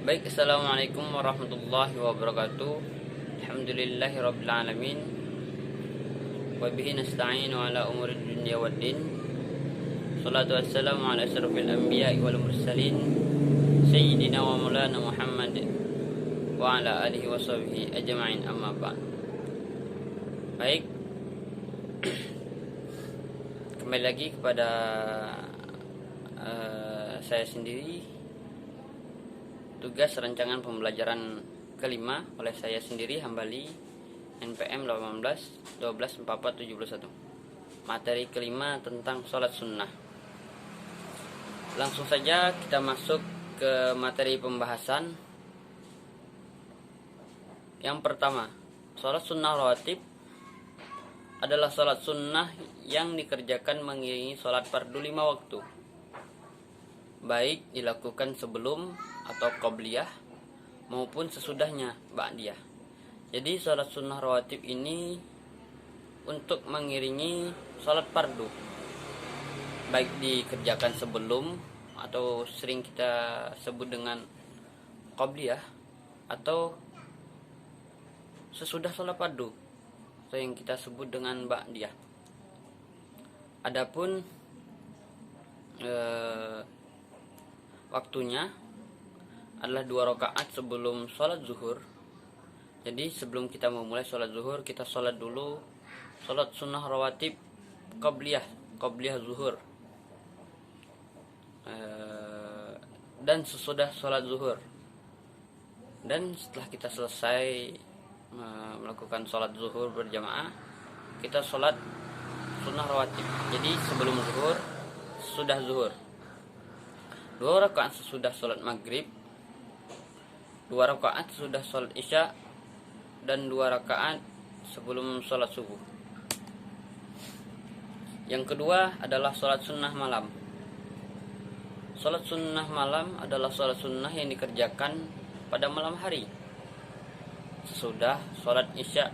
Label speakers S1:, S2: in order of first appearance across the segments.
S1: Baik, assalamualaikum warahmatullahi wabarakatuh. Alhamdulillahirabbil alamin. Wa bihi nasta'inu ala umuri dunya waddin. Salatu wassalamu ala asyrafil anbiya'i wal mursalin sayyidina wa maulana Muhammad wa ala alihi wa sahbihi ajma'in, amma ba'd. Baik, kembali lagi kepada saya sendiri. Tugas rancangan pembelajaran kelima oleh saya sendiri, Hambali, NPM 18 12 44 71. Materi kelima tentang sholat sunnah. Langsung saja kita masuk ke materi pembahasan. Yang pertama, sholat sunnah rawatib adalah sholat sunnah yang dikerjakan mengiringi sholat fardu 5 waktu, baik dilakukan sebelum atau qobliyah maupun sesudahnya ba'diyah. Jadi sholat sunnah rawatib ini untuk mengiringi sholat fardu, baik dikerjakan sebelum atau sering kita sebut dengan qobliyah, atau sesudah sholat fardu atau yang kita sebut dengan ba'diyah. Adapun waktunya adalah 2 rakaat sebelum sholat zuhur. Jadi sebelum kita memulai sholat zuhur, kita sholat dulu sholat sunnah rawatib qobliyah zuhur, dan sesudah sholat zuhur. Dan setelah kita selesai melakukan sholat zuhur berjamaah, kita sholat sunnah rawatib. Jadi sebelum zuhur, sesudah zuhur. 2 rakaat sesudah sholat maghrib, 2 rakaat sesudah sholat isya, dan 2 rakaat sebelum sholat subuh. Yang kedua adalah sholat sunnah malam. Sholat sunnah malam adalah sholat sunnah yang dikerjakan pada malam hari, sesudah sholat isya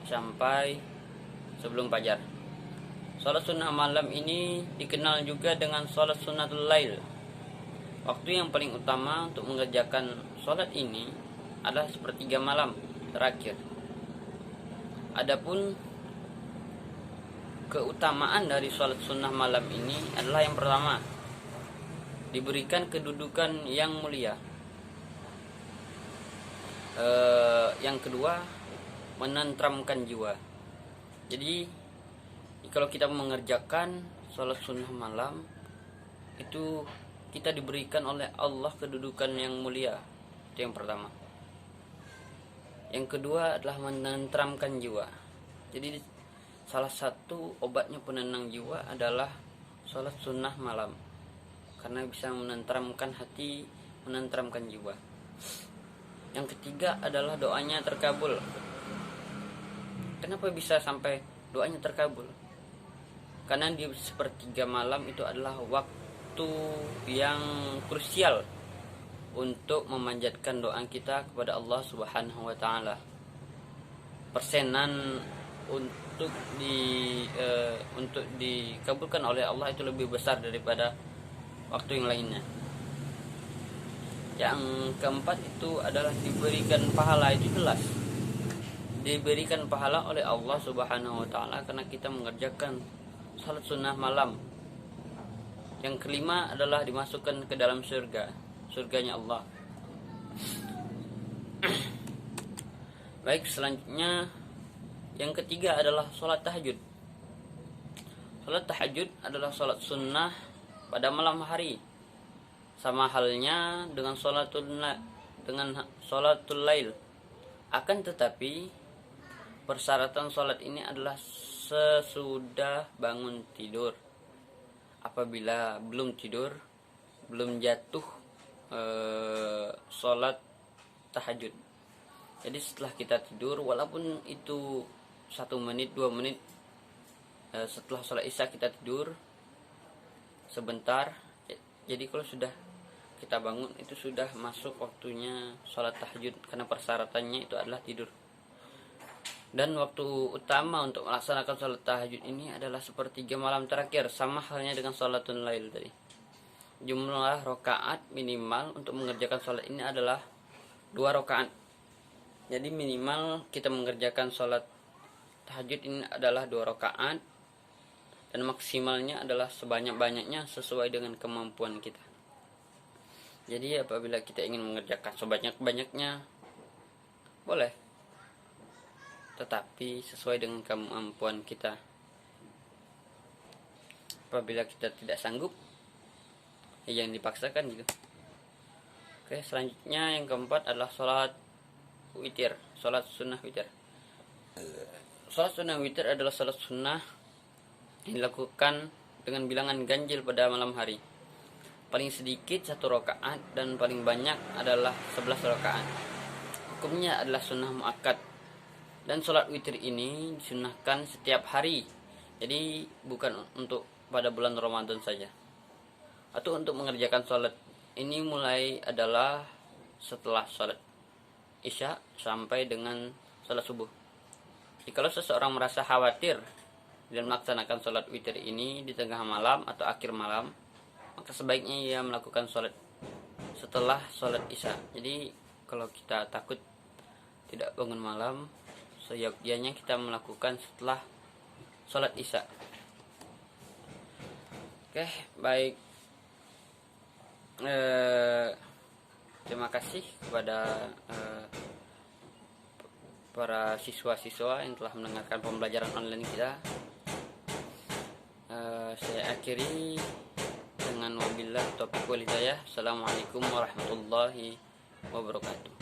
S1: sampai sebelum fajar. Sholat sunnah malam ini dikenal juga dengan sholat sunnatul lail. Waktu yang paling utama untuk mengerjakan sholat ini adalah sepertiga malam terakhir. Adapun keutamaan dari sholat sunnah malam ini adalah yang pertama, diberikan kedudukan yang mulia. Yang kedua, menenteramkan jiwa. Jadi kalau kita mengerjakan sholat sunnah malam itu, kita diberikan oleh Allah kedudukan yang mulia. Itu yang pertama. Yang kedua adalah menenteramkan jiwa. Jadi salah satu obatnya penenang jiwa adalah sholat sunnah malam, karena bisa menenteramkan hati, menenteramkan jiwa. Yang ketiga adalah doanya terkabul. Kenapa bisa sampai doanya terkabul? Karena di sepertiga malam itu adalah waktu yang krusial untuk memanjatkan doa kita kepada Allah Subhanahu wa taala. Persenan untuk dikabulkan oleh Allah itu lebih besar daripada waktu yang lainnya. Yang keempat itu adalah diberikan pahala. Itu jelas diberikan pahala oleh Allah Subhanahu wa taala karena kita mengerjakan salat sunnah malam. Yang kelima adalah dimasukkan ke dalam surganya Allah. Baik, selanjutnya yang ketiga adalah sholat tahajud. Sholat tahajud adalah sholat sunnah pada malam hari, sama halnya dengan sholatul lail. Akan tetapi persyaratan sholat ini adalah sesudah bangun tidur. Apabila belum tidur, belum jatuh sholat tahajud. Jadi setelah kita tidur, walaupun itu 1 menit 2 menit setelah sholat isya kita tidur sebentar, jadi kalau sudah kita bangun itu sudah masuk waktunya sholat tahajud, karena persyaratannya itu adalah tidur. Dan waktu utama untuk melaksanakan sholat tahajud ini adalah sepertiga malam terakhir, sama halnya dengan sholatul lail tadi. jumlah rakaat minimal untuk mengerjakan sholat ini adalah 2 rakaat. Jadi minimal kita mengerjakan sholat tahajud ini adalah 2 rakaat, dan maksimalnya adalah sebanyak-banyaknya sesuai dengan kemampuan kita. Jadi apabila kita ingin mengerjakan sebanyak-banyaknya boleh, tetapi sesuai dengan kemampuan kita. Apabila kita tidak sanggup, ya jangan dipaksakan gitu. Oke, selanjutnya yang keempat adalah sholat witir, sholat sunnah witir. Sholat sunnah witir adalah sholat sunnah yang dilakukan dengan bilangan ganjil pada malam hari. Paling sedikit 1 rakaat dan paling banyak adalah 11 rakaat. Hukumnya adalah sunnah muakkad. Dan sholat witir ini disunnahkan setiap hari. Jadi bukan untuk pada bulan Ramadan saja. Atau untuk mengerjakan sholat ini mulai adalah setelah sholat isya sampai dengan sholat subuh. Jadi kalau seseorang merasa khawatir dan melaksanakan sholat witir ini di tengah malam atau akhir malam, maka sebaiknya ia melakukan sholat setelah sholat isya. Jadi kalau kita takut tidak bangun malam, seyogyanya kita melakukan setelah sholat isya. Oke, baik. Terima kasih kepada para siswa-siswa yang telah mendengarkan pembelajaran online kita. Saya akhiri dengan wabillahi taufiq wal hidayah. Assalamualaikum warahmatullahi wabarakatuh.